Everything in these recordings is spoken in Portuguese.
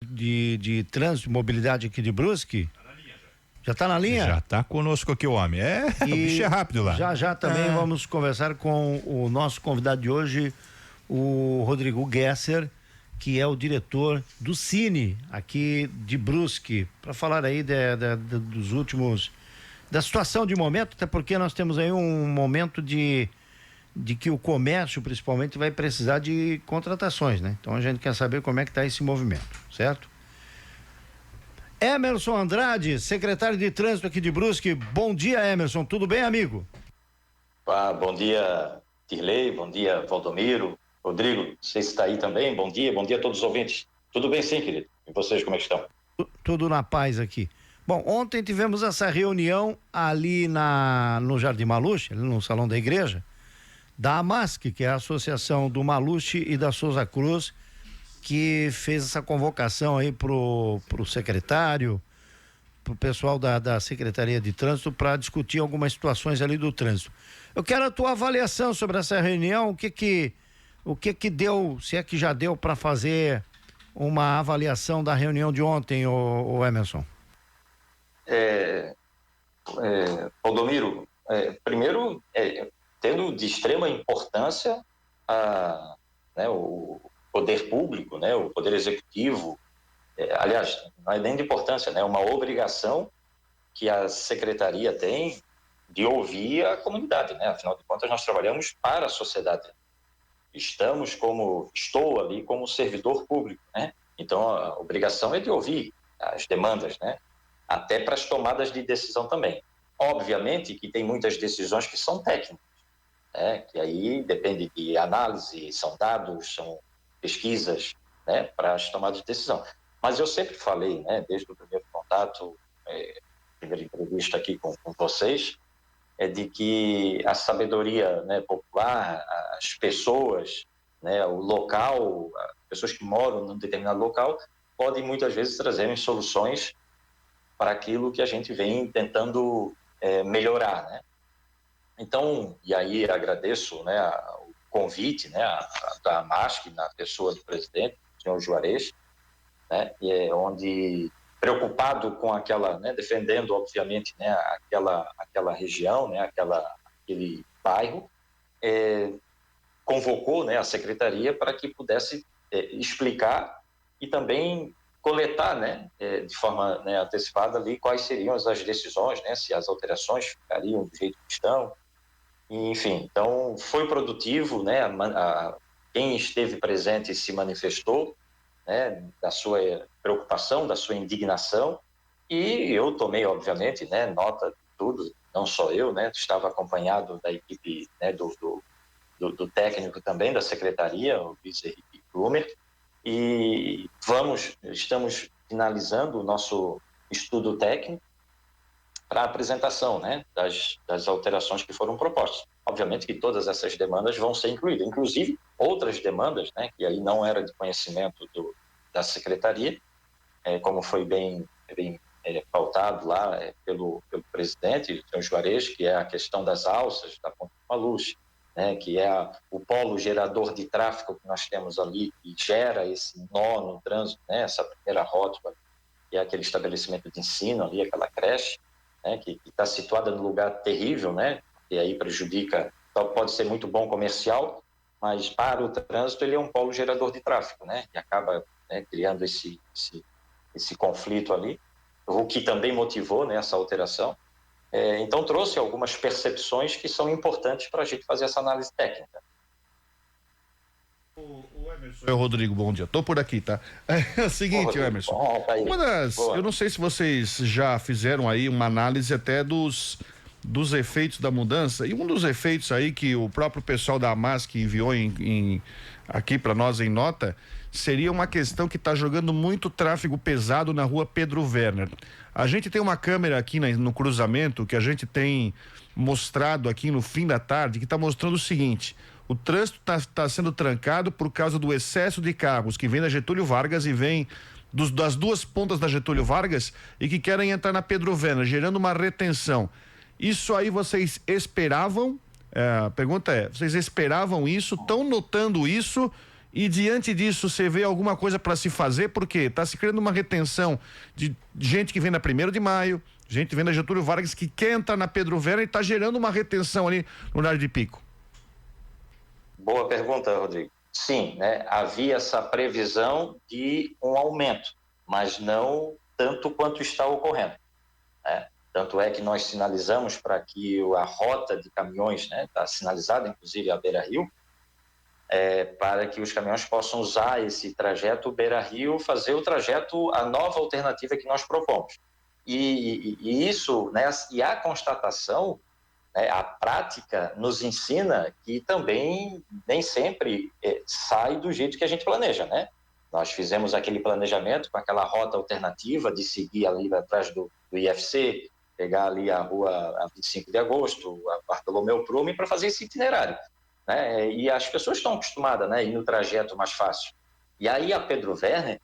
de trânsito e mobilidade aqui de Brusque. Já está na linha? Já está conosco aqui o homem. O bicho é rápido lá. Já também vamos conversar com o nosso convidado de hoje, o Rodrigo Gesser, que é o diretor do Cine aqui de Brusque, para falar aí dos últimos, da situação de momento, até porque nós temos aí um momento de que o comércio principalmente vai precisar de contratações, né? Então a gente quer saber como é que está esse movimento, certo? Emerson Andrade, secretário de Trânsito aqui de Brusque. Bom dia, Emerson. Tudo bem, amigo? Bom dia, Tirley. Bom dia, Valdomiro. Rodrigo, você está aí também? Bom dia a todos os ouvintes. Tudo bem, sim, querido? E vocês, como é que estão? Tudo na paz aqui. Bom, ontem tivemos essa reunião ali no Jardim Maluche, ali no salão da igreja, da AMASC, que é a Associação do Maluche e da Souza Cruz, que fez essa convocação aí pro secretário, pro pessoal da Secretaria de Trânsito, para discutir algumas situações ali do trânsito. Eu quero a tua avaliação sobre essa reunião, o que que deu, se é que já deu para fazer uma avaliação da reunião de ontem, o Emerson. Valdomiro, primeiro, tendo de extrema importância o poder público, né, o poder executivo, aliás, não é nem de importância, né, é uma obrigação que a secretaria tem de ouvir a comunidade, né, afinal de contas nós trabalhamos para a sociedade, estou ali como servidor público, né, então a obrigação é de ouvir as demandas, né, até para as tomadas de decisão também. Obviamente que tem muitas decisões que são técnicas, né, que aí depende de análise, são dados, são pesquisas, né, para as tomadas de decisão. Mas eu sempre falei, né, desde o primeiro contato, primeira entrevista aqui com vocês, de que a sabedoria, né, popular, as pessoas, né, o local, as pessoas que moram num determinado local, podem muitas vezes trazerem soluções para aquilo que a gente vem tentando melhorar, né? Então, e aí agradeço, né, o convite, né, da AMASC, na pessoa do presidente, o senhor Juarez, né, onde preocupado com aquela, né, defendendo obviamente, né, aquela região, né, aquele bairro, convocou, né, a secretaria para que pudesse explicar e também coletar, né, de forma, né, antecipada ali quais seriam as decisões, né, se as alterações ficariam do jeito que estão. Enfim, então foi produtivo, né? Quem esteve presente se manifestou, né, da sua preocupação, da sua indignação, e eu tomei, obviamente, né, nota de tudo, não só eu, né, estava acompanhado da equipe, né, do técnico também da secretaria, o vice-henrique Blumer, e estamos finalizando o nosso estudo técnico para a apresentação, né, das alterações que foram propostas. Obviamente que todas essas demandas vão ser incluídas, inclusive outras demandas, né, que aí não era de conhecimento da secretaria, como foi bem pautado lá pelo presidente, o senhor Juarez, que é a questão das alças da Ponte Maluche, né, que é o polo gerador de tráfego que nós temos ali, que gera esse nó no trânsito, né, essa primeira rótula, que é aquele estabelecimento de ensino ali, aquela creche, né, que está situada num lugar terrível, né, e aí prejudica, então pode ser muito bom comercial, mas para o trânsito ele é um polo gerador de tráfego, né, e acaba, né, criando esse conflito ali, o que também motivou, né, essa alteração. Então trouxe algumas percepções que são importantes para a gente fazer essa análise técnica. Rodrigo, bom dia. Tô por aqui, tá? É o seguinte, Rodrigo, Emerson. Eu não sei se vocês já fizeram aí uma análise até dos efeitos da mudança, e um dos efeitos aí que o próprio pessoal da AMASC enviou aqui para nós em nota, seria uma questão que está jogando muito tráfego pesado na rua Pedro Werner. A gente tem uma câmera aqui no cruzamento que a gente tem mostrado aqui no fim da tarde, que está mostrando o seguinte: o trânsito está sendo trancado por causa do excesso de carros que vem da Getúlio Vargas e vem das duas pontas da Getúlio Vargas e que querem entrar na Pedro Werner, gerando uma retenção. Isso aí vocês esperavam? A pergunta é, vocês esperavam isso? Estão notando isso? E diante disso, você vê alguma coisa para se fazer? Porque está se criando uma retenção de gente que vem na 1º de maio, gente que vem na Getúlio Vargas, que quer entrar na Pedro Werner, e está gerando uma retenção ali no horário de pico. Boa pergunta, Rodrigo. Sim, né? Havia essa previsão de um aumento, mas não tanto quanto está ocorrendo, né? Tanto é que nós sinalizamos para que a rota de caminhões, né, está sinalizada, inclusive a Beira-Rio, para que os caminhões possam usar esse trajeto Beira-Rio, fazer o trajeto, a nova alternativa que nós propomos. E isso, né, e a constatação, né, a prática nos ensina que também nem sempre sai do jeito que a gente planeja, né? Nós fizemos aquele planejamento com aquela rota alternativa de seguir ali atrás do IFC, pegar ali a rua 25 de agosto, a Bartolomeu Prume, para fazer esse itinerário, né? E as pessoas estão acostumadas, né, a ir no trajeto mais fácil. E aí a Pedro Werner,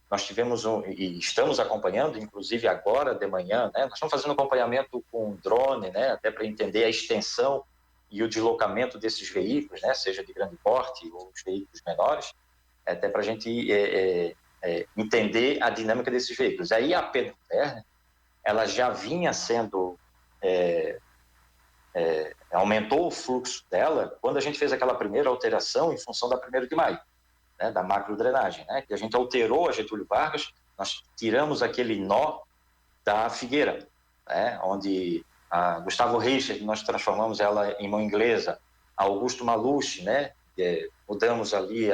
nós tivemos e estamos acompanhando, inclusive agora de manhã, né? Nós estamos fazendo acompanhamento com drone, né? Até para entender a extensão e o deslocamento desses veículos, né? Seja de grande porte ou os veículos menores, até para a gente entender a dinâmica desses veículos. Aí a Pedro Werner, ela já vinha sendo aumentou o fluxo dela quando a gente fez aquela primeira alteração em função da 1º de maio. Né, da macrodrenagem, né, que a gente alterou a Getúlio Vargas, nós tiramos aquele nó da Figueira, né, onde a Gustavo Reicher, nós transformamos ela em mão inglesa, a Augusto Malucci, né, mudamos ali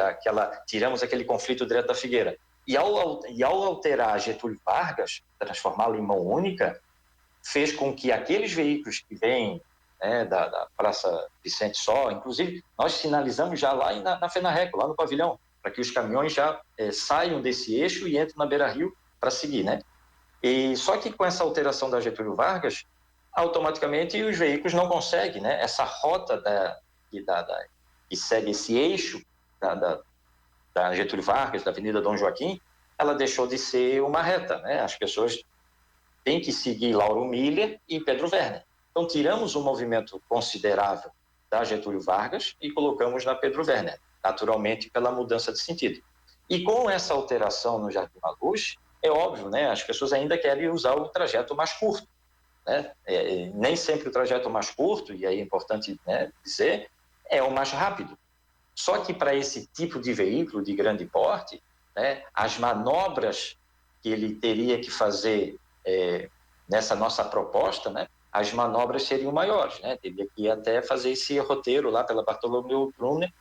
tiramos aquele conflito direto da Figueira. E ao alterar a Getúlio Vargas, transformá-la em mão única, fez com que aqueles veículos que vêm, né, da Praça Vicente Só, inclusive nós sinalizamos já lá na FENARRECO, lá no pavilhão, para que os caminhões já saiam desse eixo e entrem na Beira-Rio para seguir, né? E só que com essa alteração da Getúlio Vargas, automaticamente os veículos não conseguem, né? Essa rota que segue esse eixo da Getúlio Vargas, da Avenida Dom Joaquim, ela deixou de ser uma reta, né? As pessoas têm que seguir Lauro Miller e Pedro Werner. Então tiramos um movimento considerável da Getúlio Vargas e colocamos na Pedro Werner, naturalmente pela mudança de sentido. E com essa alteração no Jardim Malucci, é óbvio, né, as pessoas ainda querem usar o trajeto mais curto, né? Nem sempre o trajeto mais curto, e aí é importante, né, dizer, é o mais rápido. Só que para esse tipo de veículo de grande porte, né, as manobras que ele teria que fazer nessa nossa proposta, né, as manobras seriam maiores, né? Teria que até fazer esse roteiro lá pela Bartolomeu Brunner,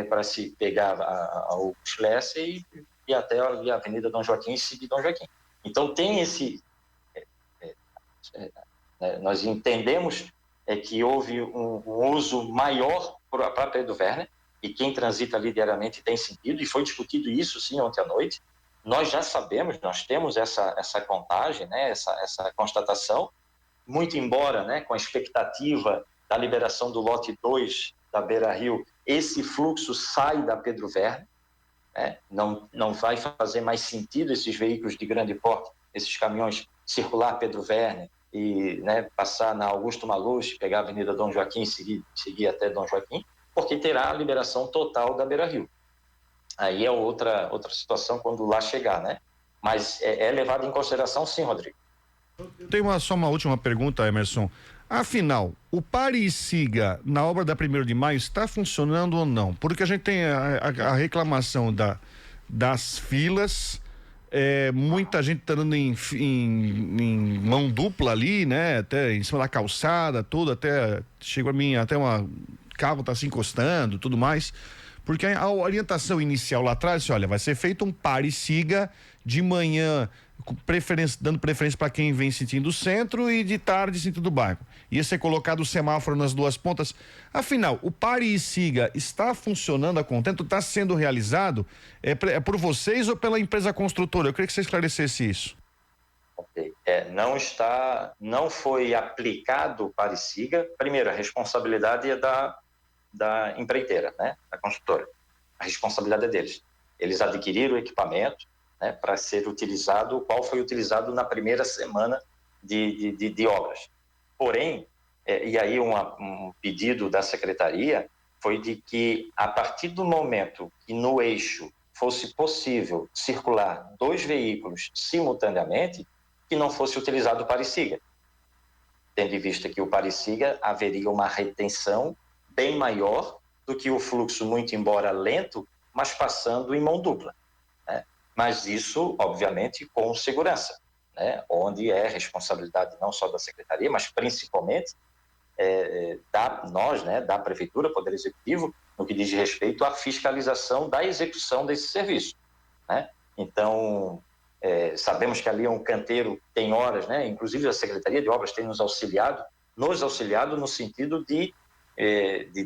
para se pegar o Schlesser e até ali a Avenida Dom Joaquim e seguir Dom Joaquim. Então tem esse... nós entendemos que houve um uso maior para Pedro Werner, e quem transita ali diariamente tem sentido, e foi discutido isso sim ontem à noite. Nós já sabemos, nós temos essa contagem, né, essa constatação, muito embora, né, com a expectativa da liberação do lote 2 da Beira-Rio, esse fluxo sai da Pedro Werner, né? Não vai fazer mais sentido esses veículos de grande porte, esses caminhões circular Pedro Werner e, né, passar na Augusto Malucci, pegar a Avenida Dom Joaquim e seguir até Dom Joaquim, porque terá a liberação total da Beira-Rio. Aí é outra situação quando lá chegar, né? Mas é levado em consideração sim, Rodrigo. Tem só uma última pergunta, Emerson. Afinal, o pare e siga na obra da 1º de maio está funcionando ou não? Porque a gente tem a reclamação das filas, muita gente tá andando em mão dupla ali, né? Até em cima da calçada, tudo, até chegou a mim, até carro tá se encostando, tudo mais. Porque a orientação inicial lá atrás, olha, vai ser feito um pare e siga de manhã, dando preferência para quem vem sentindo o centro, e de tarde sentindo o bairro. Ia ser colocado o semáforo nas duas pontas. Afinal, o pare e siga está funcionando a contento? Está sendo realizado? É por vocês ou pela empresa construtora? Eu queria que você esclarecesse isso. Ok. Não foi aplicado o pare e siga. Primeiro, a responsabilidade é da empreiteira, né? Da construtora. A responsabilidade é deles. Eles adquiriram o equipamento, né, para ser utilizado, o qual foi utilizado na primeira semana de obras. Porém, e aí um pedido da secretaria foi de que, a partir do momento que no eixo fosse possível circular 2 veículos simultaneamente, que não fosse utilizado o pare-siga, tendo em vista que o pare-siga haveria uma retenção bem maior do que o fluxo, muito embora lento, mas passando em mão dupla, né? Mas isso, obviamente, com segurança, né? Onde é responsabilidade não só da Secretaria, mas principalmente da Prefeitura, Poder Executivo, no que diz respeito à fiscalização da execução desse serviço, né? Então, sabemos que ali é um canteiro, tem horas, né? Inclusive a Secretaria de Obras tem nos auxiliado no sentido de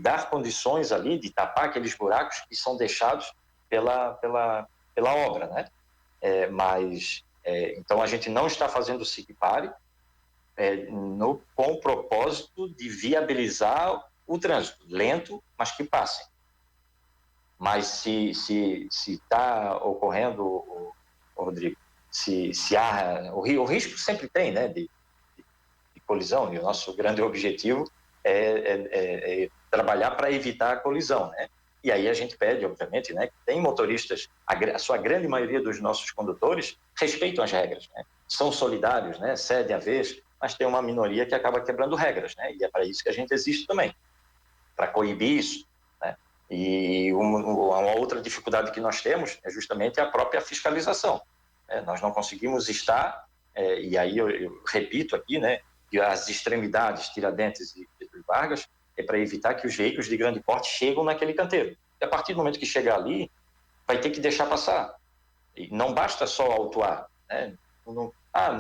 dar condições ali, de tapar aqueles buracos que são deixados pela obra, né? Então a gente não está fazendo o SIC-PARE com o propósito de viabilizar o trânsito, lento, mas que passe. Mas se está ocorrendo, Rodrigo, se há o risco sempre tem, né, de colisão, e o nosso grande objetivo é trabalhar para evitar a colisão, né? E aí a gente pede, obviamente, né, que tem motoristas, a sua grande maioria dos nossos condutores respeitam as regras, né? São solidários, né? Cedem a vez, mas tem uma minoria que acaba quebrando regras, né? E é para isso que a gente existe também, para coibir isso, né? E uma outra dificuldade que nós temos é justamente a própria fiscalização, né? Nós não conseguimos estar, e aí eu repito aqui, né, que as extremidades, Tiradentes e Getúlio Vargas, é para evitar que os veículos de grande porte cheguem naquele canteiro. E a partir do momento que chegar ali, vai ter que deixar passar. E não basta só autuar, né?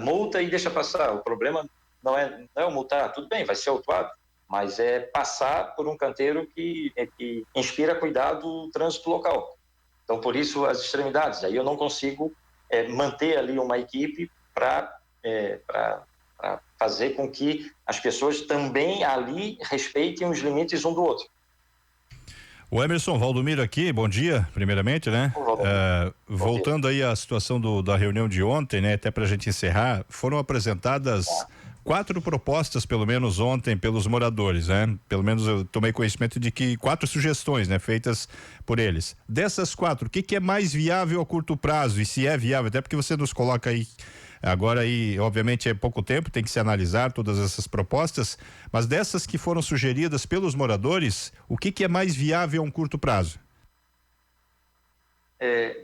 Multa e deixa passar. O problema não é o multar, tudo bem, vai ser autuado, mas é passar por um canteiro que inspira cuidado do trânsito local. Então, por isso, as extremidades. Aí eu não consigo manter ali uma equipe para fazer com que as pessoas também ali respeitem os limites um do outro. O Emerson, Valdomiro aqui, bom dia, primeiramente, né? Voltando aí à situação da reunião de ontem, né? Até para a gente encerrar, foram apresentadas 4 propostas, pelo menos ontem, pelos moradores, né? Pelo menos eu tomei conhecimento de que 4 sugestões, né? Feitas por eles. Dessas 4, o que é mais viável a curto prazo? E se é viável, até porque você nos coloca aí agora, aí, obviamente é pouco tempo, tem que se analisar todas essas propostas, mas dessas que foram sugeridas pelos moradores, o que é mais viável a um curto prazo?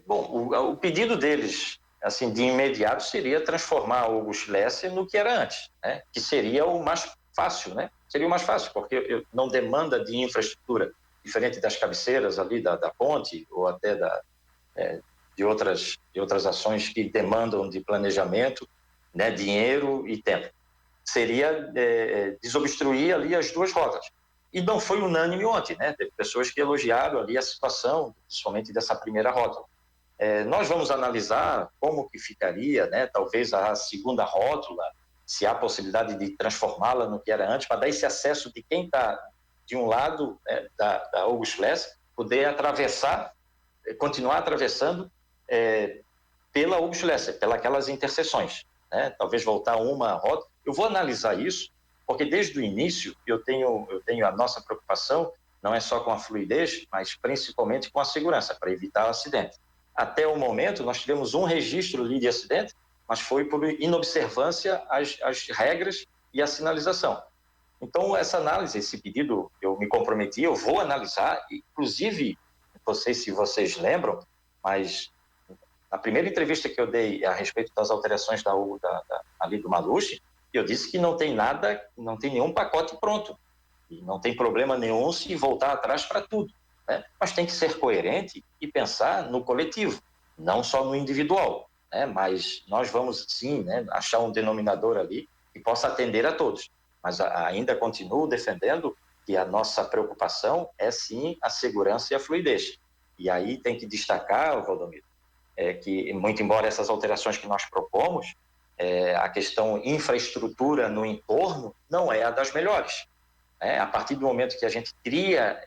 O pedido deles, assim, de imediato, seria transformar o Augusto Lesser no que era antes, né? Que seria o mais fácil, né? Seria o mais fácil, porque não demanda de infraestrutura, diferente das cabeceiras ali da ponte, ou até de outras ações que demandam de planejamento, né, dinheiro e tempo. Seria desobstruir ali as 2 rotas. E não foi unânime ontem, né? Teve pessoas que elogiaram ali a situação, principalmente dessa primeira rótula. Nós vamos analisar como que ficaria, né? Talvez a segunda rótula, se há possibilidade de transformá-la no que era antes, para dar esse acesso de quem está de um lado, né, da Augusto Lesser, poder atravessar, continuar atravessando pela Augusto Lesser, pelas interseções, né? Talvez voltar uma rota. Eu vou analisar isso, porque desde o início eu tenho a nossa preocupação, não é só com a fluidez, mas principalmente com a segurança, para evitar o acidente. Até o momento, nós tivemos um registro ali de acidente, mas foi por inobservância às regras e à sinalização. Então, essa análise, esse pedido, eu me comprometi, eu vou analisar, inclusive, não sei se vocês lembram, mas na primeira entrevista que eu dei a respeito das alterações ali do Maluche, eu disse que não tem nada, não tem nenhum pacote pronto, e não tem problema nenhum se voltar atrás para tudo, né? Mas tem que ser coerente e pensar no coletivo, não só no individual, né? Mas nós vamos sim, né, achar um denominador ali que possa atender a todos, mas ainda continuo defendendo que a nossa preocupação é sim a segurança e a fluidez. E aí tem que destacar, Valdomiro, que muito embora essas alterações que nós propomos, a questão infraestrutura no entorno não é a das melhores. A partir do momento que a gente cria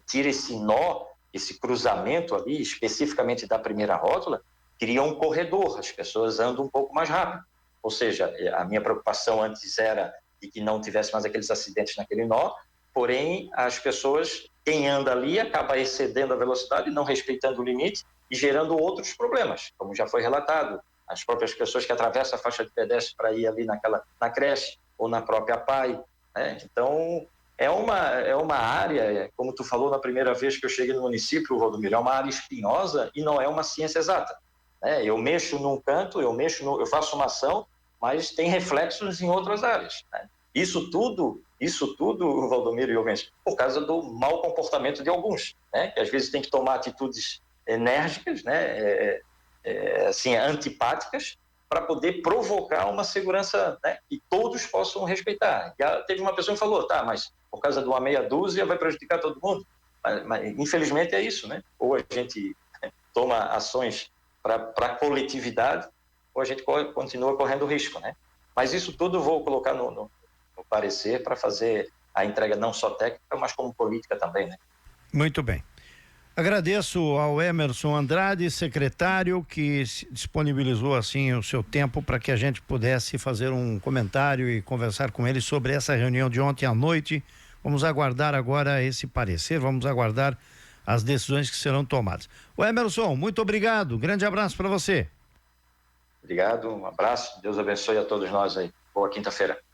tira esse nó, esse cruzamento ali, especificamente da primeira rótula, cria um corredor, as pessoas andam um pouco mais rápido. Ou seja, a minha preocupação antes era de que não tivesse mais aqueles acidentes naquele nó, porém as pessoas, quem anda ali acaba excedendo a velocidade, não respeitando o limite e gerando outros problemas, como já foi relatado, as próprias pessoas que atravessam a faixa de pedestre para ir ali na creche ou na própria PAI, né? Então, é uma área, como tu falou na primeira vez que eu cheguei no município, Valdomiro, é uma área espinhosa e não é uma ciência exata, né? Eu mexo num canto, eu faço uma ação, mas tem reflexos em outras áreas, né? Isso tudo, Valdomiro e Rubens, por causa do mau comportamento de alguns, né? Que às vezes tem que tomar atitudes enérgicas, né? Assim, antipáticas, para poder provocar uma segurança, né, que todos possam respeitar. Já teve uma pessoa que falou, tá, mas por causa de uma meia dúzia vai prejudicar todo mundo. Mas infelizmente é isso, né? Ou a gente toma ações para a coletividade, ou a gente continua correndo risco, né? Mas isso tudo eu vou colocar no parecer para fazer a entrega não só técnica, mas como política também, né? Muito bem. Agradeço ao Emerson Andrade, secretário, que disponibilizou assim o seu tempo para que a gente pudesse fazer um comentário e conversar com ele sobre essa reunião de ontem à noite. Vamos aguardar agora esse parecer, vamos aguardar as decisões que serão tomadas. O Emerson, muito obrigado, grande abraço para você. Obrigado, um abraço, Deus abençoe a todos nós aí. Boa quinta-feira.